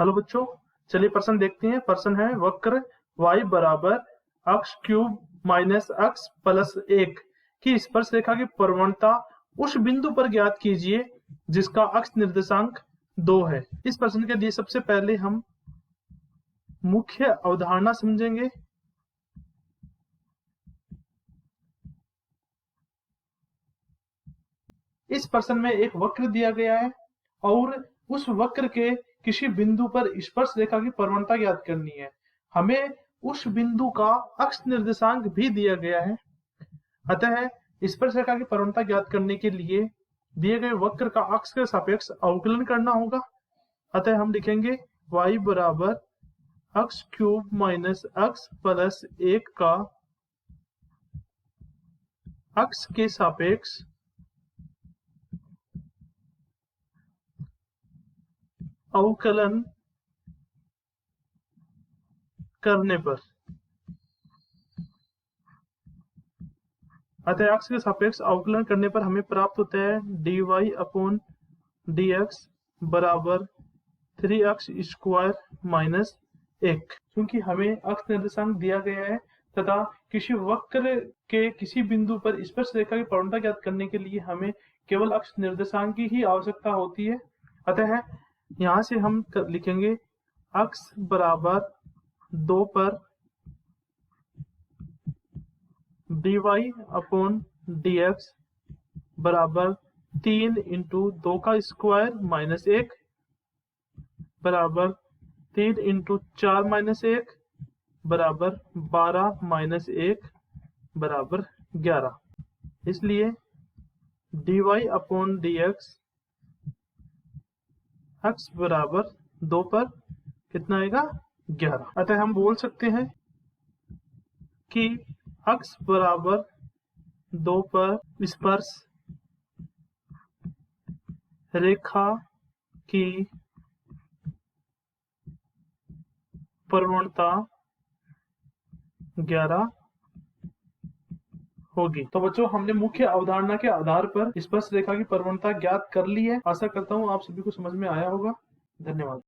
Hello बच्चों, चलिए प्रश्न देखते हैं। प्रश्न है वक्र y बराबर अक्ष क्यूब माइनस अक्ष प्लस 1 की स्पर्श रेखा की प्रवणता उस बिंदु पर ज्ञात कीजिए जिसका अक्ष निर्देशांक 2 है। इस प्रश्न के लिए सबसे पहले हम मुख्य अवधारणा समझेंगे। इस प्रश्न में एक वक्र दिया गया है और उस वक्र के किसी बिंदु पर स्पर्श रेखा की प्रवणता ज्ञात करनी है। हमें उस बिंदु का अक्ष निर्देशांक भी दिया गया है। अतः स्पर्श रेखा की प्रवणता ज्ञात करने के लिए दिए गए वक्र का अक्ष के सापेक्ष अवकलन करना होगा। अतः हम लिखेंगे y बराबर अक्ष क्यूब माइनस अक्ष प्लस 1 का अक्ष के सापेक्ष अवकलन करने पर, अतः अक्ष के सापेक्ष अवकलन करने पर हमें प्राप्त होता है dy अपॉन dx बराबर 3x स्क्वायर माइनस 1। क्योंकि हमें अक्ष निर्देशांक दिया गया है तथा किसी वक्र के किसी बिंदु पर स्पर्श रेखा की प्रवणता ज्ञात करने के लिए हमें केवल अक्ष निर्देशांक की ही आवश्यकता होती है। अतः यहाँ से हम लिखेंगे अक्ष बराबर 2 पर dy अपॉन dx बराबर 3 इंटू 2 का स्क्वायर माइनस 1 बराबर 3 इंटू 4 माइनस 1 बराबर 12 माइनस 1 बराबर 11। इसलिए dy अपॉन dx अक्ष बराबर 2 पर कितना आएगा 11। अतः हम बोल सकते हैं कि अक्ष बराबर 2 पर स्पर्श रेखा की प्रवणता 11 होगी। तो बच्चों, हमने मुख्य अवधारणा के आधार पर स्पर्श रेखा की प्रवणता ज्ञात कर ली है। आशा करता हूँ आप सभी को समझ में आया होगा। धन्यवाद।